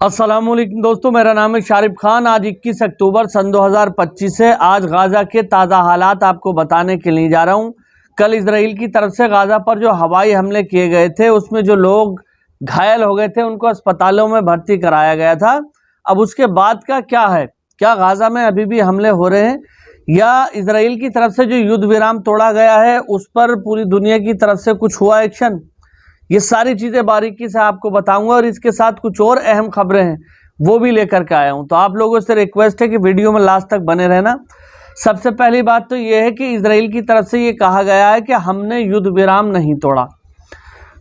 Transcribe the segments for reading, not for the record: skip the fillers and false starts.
अस्सलामुअलैकुम दोस्तों, मेरा नाम है शारिफ खान। आज 21 अक्टूबर सन 2025 है। आज गाज़ा के ताज़ा हालात आपको बताने के लिए जा रहा हूं। कल इजराइल की तरफ से गाज़ा पर जो हवाई हमले किए गए थे उसमें जो लोग घायल हो गए थे उनको अस्पतालों में भर्ती कराया गया था। अब उसके बाद का क्या है, क्या गाज़ा में अभी भी हमले हो रहे हैं या इजराइल की तरफ से जो युद्ध विराम तोड़ा गया है उस पर पूरी दुनिया की तरफ से कुछ हुआ एक्शन, ये सारी चीज़ें बारीकी से आपको बताऊंगा और इसके साथ कुछ और अहम खबरें हैं वो भी लेकर के आया हूं। तो आप लोगों से रिक्वेस्ट है कि वीडियो में लास्ट तक बने रहना। सबसे पहली बात तो ये है कि इजराइल की तरफ से ये कहा गया है कि हमने युद्ध विराम नहीं तोड़ा।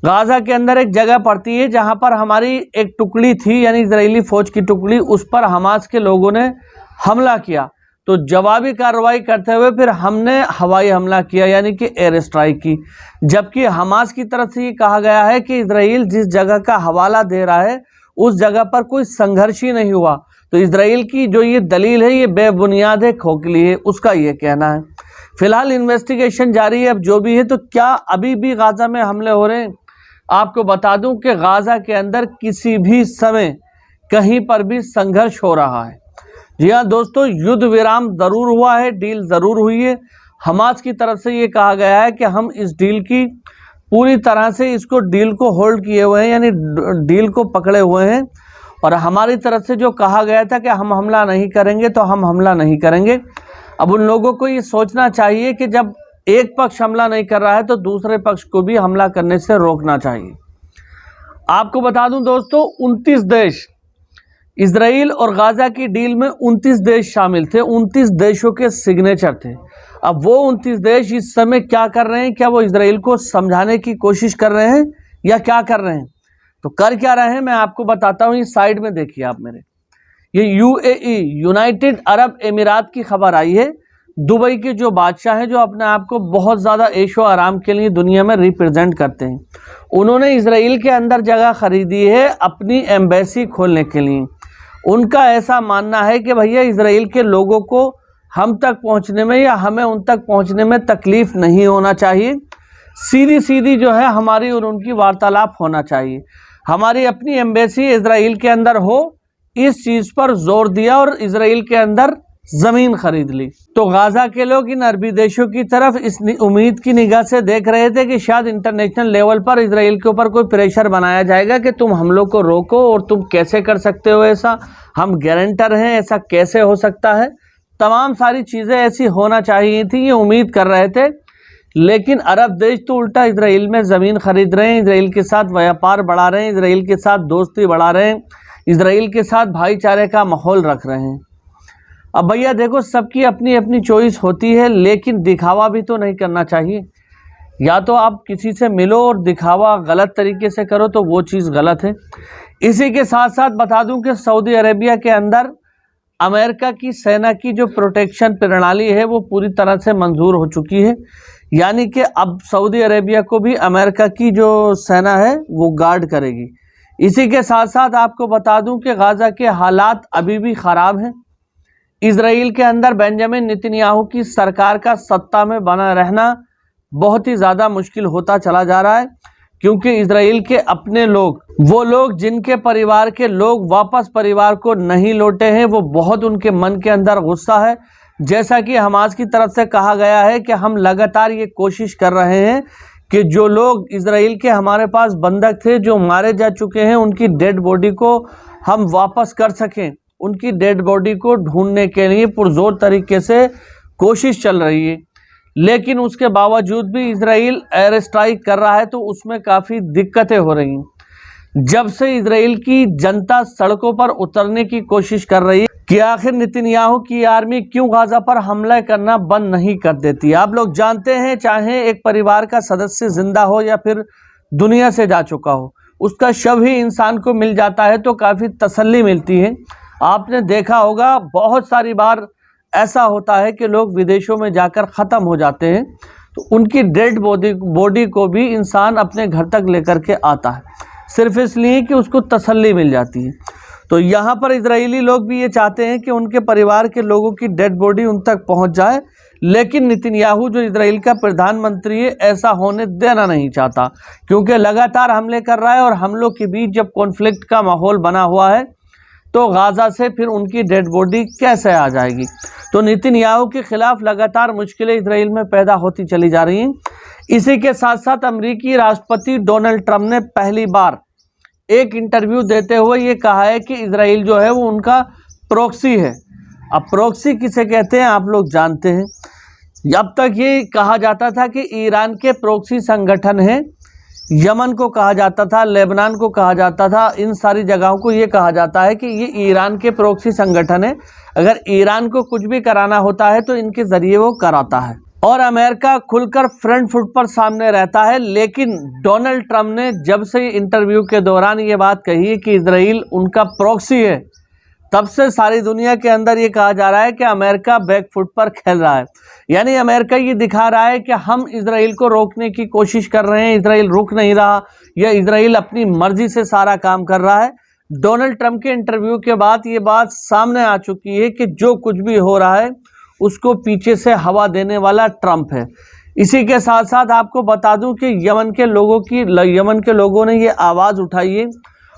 गाज़ा के अंदर एक जगह पड़ती है जहां पर हमारी एक टुकड़ी थी, यानी इजरायली फौज की टुकड़ी, उस पर हमास के लोगों ने हमला किया। तो जवाबी कार्रवाई करते हुए फिर हमने हवाई हमला किया, यानी कि एयर स्ट्राइक की। जबकि हमास की तरफ से ये कहा गया है कि इजराइल जिस जगह का हवाला दे रहा है उस जगह पर कोई संघर्ष ही नहीं हुआ। तो इजराइल की जो ये दलील है ये बेबुनियाद है, खोखली है, उसका ये कहना है। फिलहाल इन्वेस्टिगेशन जारी है। अब जो भी है, तो क्या अभी भी गाज़ा में हमले हो रहे हैं? आपको बता दूं कि गाज़ा के अंदर किसी भी समय कहीं पर भी संघर्ष हो रहा है। जी हाँ दोस्तों, युद्ध विराम ज़रूर हुआ है, डील ज़रूर हुई है। हमास की तरफ से ये कहा गया है कि हम इस डील की पूरी तरह से इसको डील को होल्ड किए हुए हैं, यानी डील को पकड़े हुए हैं। और हमारी तरफ से जो कहा गया था कि हम हमला नहीं करेंगे, तो हम हमला नहीं करेंगे। अब उन लोगों को ये सोचना चाहिए कि जब एक पक्ष हमला नहीं कर रहा है तो दूसरे पक्ष को भी हमला करने से रोकना चाहिए। आपको बता दूं दोस्तों, 29 देश, इजराइल और गाज़ा की डील में 29 देश शामिल थे, 29 देशों के सिग्नेचर थे। अब वो 29 देश इस समय क्या कर रहे हैं? क्या वो इजराइल को समझाने की कोशिश कर रहे हैं या क्या कर रहे हैं? तो कर क्या रहे हैं मैं आपको बताता हूँ। इस साइड में देखिए आप मेरे, ये यूएई, यूनाइटेड अरब एमिरात की खबर आई है। दुबई के जो बादशाह हैं, जो अपने आप को बहुत ज़्यादा ऐशो आराम के लिए दुनिया में रिप्रेजेंट करते हैं, उन्होंने इजराइल के अंदर जगह खरीदी है अपनी एम्बेसी खोलने के लिए। उनका ऐसा मानना है कि भैया इजराइल के लोगों को हम तक पहुंचने में या हमें उन तक पहुंचने में तकलीफ नहीं होना चाहिए। सीधी सीधी जो है हमारी और उनकी वार्तालाप होना चाहिए। हमारी अपनी एम्बेसी इजराइल के अंदर हो, इस चीज़ पर जोर दिया और इजराइल के अंदर ज़मीन खरीद ली। तो गाज़ा के लोग इन अरबी देशों की तरफ इस उम्मीद की निगाह से देख रहे थे कि शायद इंटरनेशनल लेवल पर इजराइल के ऊपर कोई प्रेशर बनाया जाएगा कि तुम हम लोग को रोको और तुम कैसे कर सकते हो ऐसा, हम गारंटर हैं, ऐसा कैसे हो सकता है। तमाम सारी चीज़ें ऐसी होना चाहिए थी, ये उम्मीद कर रहे थे। लेकिन अरब देश तो उल्टा इजराइल में ज़मीन खरीद रहे हैं, इजराइल के साथ व्यापार बढ़ा रहे हैं, इजराइल के साथ दोस्ती बढ़ा रहे हैं, इजराइल के साथ भाईचारे का माहौल रख रहे हैं। अब भैया देखो, सबकी अपनी अपनी चॉइस होती है, लेकिन दिखावा भी तो नहीं करना चाहिए। या तो आप किसी से मिलो और दिखावा गलत तरीके से करो तो वो चीज़ गलत है। इसी के साथ साथ बता दूं कि सऊदी अरेबिया के अंदर अमेरिका की सेना की जो प्रोटेक्शन प्रणाली है वो पूरी तरह से मंजूर हो चुकी है, यानी कि अब सऊदी अरेबिया को भी अमेरिका की जो सेना है वो गार्ड करेगी। इसी के साथ साथ आपको बता दूं कि गाज़ा के हालात अभी भी ख़राब हैं। इजराइल के अंदर बेंजामिन नेतन्याहू की सरकार का सत्ता में बना रहना बहुत ही ज़्यादा मुश्किल होता चला जा रहा है, क्योंकि इजराइल के अपने लोग, वो लोग जिनके परिवार के लोग वापस परिवार को नहीं लौटे हैं, वो बहुत उनके मन के अंदर गुस्सा है। जैसा कि हमास की तरफ से कहा गया है कि हम लगातार ये कोशिश कर रहे हैं कि जो लोग इजराइल के हमारे पास बंधक थे, जो मारे जा चुके हैं, उनकी डेड बॉडी को हम वापस कर सकें। उनकी डेड बॉडी को ढूंढने के लिए पुरजोर तरीके से कोशिश चल रही है। लेकिन उसके बावजूद भी इजराइल एयर स्ट्राइक कर रहा है तो उसमें काफ़ी दिक्कतें हो रही हैं। जब से इजराइल की जनता सड़कों पर उतरने की कोशिश कर रही है कि आखिर नेतन्याहू की आर्मी क्यों गाज़ा पर हमला करना बंद नहीं कर देती। आप लोग जानते हैं, चाहे एक परिवार का सदस्य जिंदा हो या फिर दुनिया से जा चुका हो, उसका शव ही इंसान को मिल जाता है तो काफ़ी तसल्ली मिलती है। आपने देखा होगा बहुत सारी बार ऐसा होता है कि लोग विदेशों में जाकर ख़त्म हो जाते हैं तो उनकी डेड बॉडी को भी इंसान अपने घर तक लेकर के आता है, सिर्फ इसलिए कि उसको तसल्ली मिल जाती है। तो यहाँ पर इजरायली लोग भी ये चाहते हैं कि उनके परिवार के लोगों की डेड बॉडी उन तक पहुँच जाए, लेकिन नेतन्याहू जो इजराइल का प्रधानमंत्री है ऐसा होने देना नहीं चाहता, क्योंकि लगातार हमले कर रहा है और हमलों के बीच जब कॉन्फ्लिक्ट का माहौल बना हुआ है तो गाजा से फिर उनकी डेड बॉडी कैसे आ जाएगी। तो नेतन्याहू के खिलाफ लगातार मुश्किलें इजराइल में पैदा होती चली जा रही हैं। इसी के साथ साथ अमेरिकी राष्ट्रपति डोनाल्ड ट्रंप ने पहली बार एक इंटरव्यू देते हुए ये कहा है कि इजराइल जो है वो उनका प्रॉक्सी है। अब प्रॉक्सी किसे कहते हैं आप लोग जानते हैं। अब तक ये कहा जाता था कि ईरान के प्रॉक्सी संगठन हैं, यमन को कहा जाता था, लेबनान को कहा जाता था, इन सारी जगहों को ये कहा जाता है कि ये ईरान के प्रॉक्सी संगठन है। अगर ईरान को कुछ भी कराना होता है तो इनके जरिए वो कराता है और अमेरिका खुलकर फ्रंट फुट पर सामने रहता है। लेकिन डोनाल्ड ट्रंप ने जब से इंटरव्यू के दौरान ये बात कही है कि इजराइल उनका प्रॉक्सी है, तब से सारी दुनिया के अंदर ये कहा जा रहा है कि अमेरिका बैक फुट पर खेल रहा है। यानी अमेरिका ये दिखा रहा है कि हम इजराइल को रोकने की कोशिश कर रहे हैं, इजराइल रुक नहीं रहा, या इजराइल अपनी मर्जी से सारा काम कर रहा है। डोनाल्ड ट्रंप के इंटरव्यू के बाद ये बात सामने आ चुकी है कि जो कुछ भी हो रहा है उसको पीछे से हवा देने वाला ट्रंप है। इसी के साथ साथ आपको बता दूं कि यमन के लोगों ने ये आवाज़ उठाई है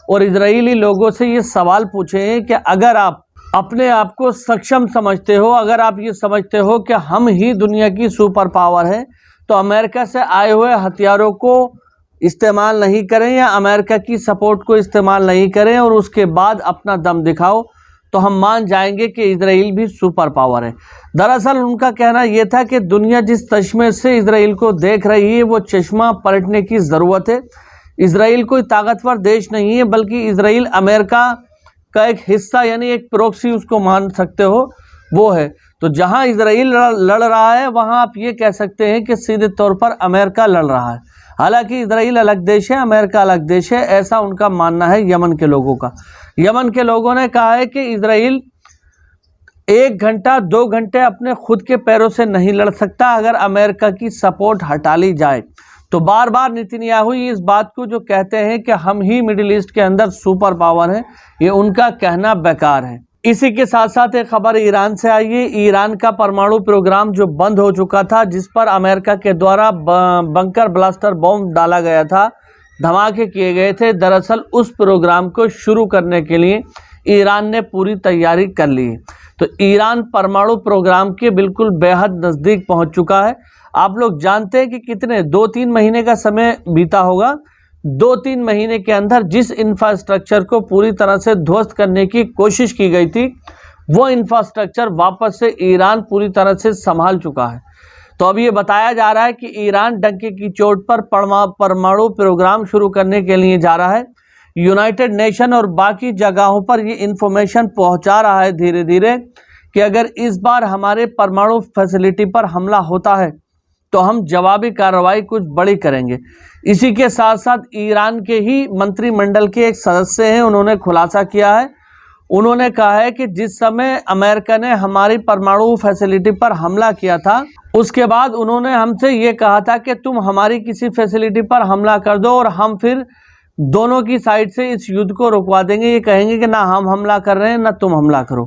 और इजरायली लोगों से ये सवाल पूछे हैं कि अगर आप अपने आप को सक्षम समझते हो, अगर आप ये समझते हो कि हम ही दुनिया की सुपर पावर है, तो अमेरिका से आए हुए हथियारों को इस्तेमाल नहीं करें या अमेरिका की सपोर्ट को इस्तेमाल नहीं करें और उसके बाद अपना दम दिखाओ, तो हम मान जाएंगे कि इजराइल भी सुपर पावर है। दरअसल उनका कहना यह था कि दुनिया जिस चश्मे से इजराइल को देख रही है वो चश्मा पलटने की ज़रूरत है। इजराइल कोई ताकतवर देश नहीं है, बल्कि इजराइल अमेरिका का एक हिस्सा यानी एक प्रॉक्सी उसको मान सकते हो वो है। तो जहां इजराइल लड़ रहा है वहां आप ये कह सकते हैं कि सीधे तौर पर अमेरिका लड़ रहा है। हालांकि इजराइल अलग देश है, अमेरिका अलग देश है, ऐसा उनका मानना है यमन के लोगों का। यमन के लोगों ने कहा है कि इजराइल 1 घंटा 2 घंटे अपने खुद के पैरों से नहीं लड़ सकता अगर अमेरिका की सपोर्ट हटा ली जाए। तो बार बार नेतन्याहू इस बात को जो कहते हैं कि हम ही मिडिल ईस्ट के अंदर सुपर पावर हैं, ये उनका कहना बेकार है। इसी के साथ साथ एक खबर ईरान से आई है। ईरान का परमाणु प्रोग्राम जो बंद हो चुका था, जिस पर अमेरिका के द्वारा बंकर ब्लास्टर बॉम्ब डाला गया था, धमाके किए गए थे, दरअसल उस प्रोग्राम को शुरू करने के लिए ईरान ने पूरी तैयारी कर ली है। तो ईरान परमाणु प्रोग्राम के बिल्कुल बेहद नज़दीक पहुंच चुका है। आप लोग जानते हैं कि कितने 2-3 महीने का समय बीता होगा। 2-3 महीने के अंदर जिस इंफ्रास्ट्रक्चर को पूरी तरह से ध्वस्त करने की कोशिश की गई थी, वो इंफ्रास्ट्रक्चर वापस से ईरान पूरी तरह से संभाल चुका है। तो अब ये बताया जा रहा है कि ईरान डंके की चोट पर परमाणु प्रोग्राम शुरू करने के लिए जा रहा है। यूनाइटेड नेशन और बाकी जगहों पर ये इंफॉर्मेशन पहुंचा रहा है धीरे धीरे कि अगर इस बार हमारे परमाणु फैसिलिटी पर हमला होता है तो हम जवाबी कार्रवाई कुछ बड़ी करेंगे। इसी के साथ साथ ईरान के ही मंत्रिमंडल के एक सदस्य हैं, उन्होंने खुलासा किया है। उन्होंने कहा है कि जिस समय अमेरिका ने हमारी परमाणु फैसिलिटी पर हमला किया था, उसके बाद उन्होंने हमसे ये कहा था कि तुम हमारी किसी फैसिलिटी पर हमला कर दो और हम फिर दोनों की साइड से इस युद्ध को रुकवा देंगे। ये कहेंगे कि ना हम हमला कर रहे हैं ना तुम हमला करो।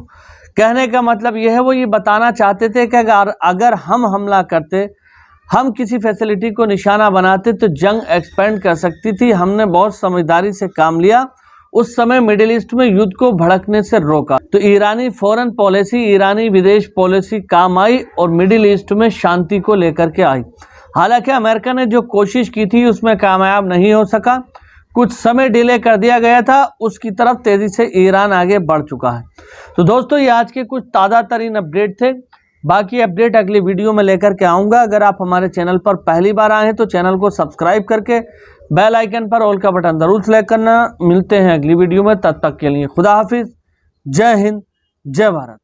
कहने का मतलब यह है, वो ये बताना चाहते थे कि अगर हम हमला करते, हम किसी फैसिलिटी को निशाना बनाते, तो जंग एक्सपेंड कर सकती थी। हमने बहुत समझदारी से काम लिया, उस समय मिडिल ईस्ट में युद्ध को भड़कने से रोका। तो ईरानी फॉरेन पॉलिसी, ईरानी विदेश पॉलिसी काम आई और मिडिल ईस्ट में शांति को लेकर के आई। हालांकि अमेरिका ने जो कोशिश की थी उसमें कामयाब नहीं हो सका, कुछ समय डिले कर दिया गया था, उसकी तरफ तेजी से ईरान आगे बढ़ चुका है। तो दोस्तों, ये आज के कुछ ताज़ा तरीन अपडेट थे। बाकी अपडेट अगली वीडियो में लेकर के आऊँगा। अगर आप हमारे चैनल पर पहली बार आए हैं तो चैनल को सब्सक्राइब करके बेल आइकन पर ऑल का बटन जरूर सेलेक्ट करना। मिलते हैं अगली वीडियो में, तब तक के लिए खुदा हाफिज, जय हिंद, जय भारत।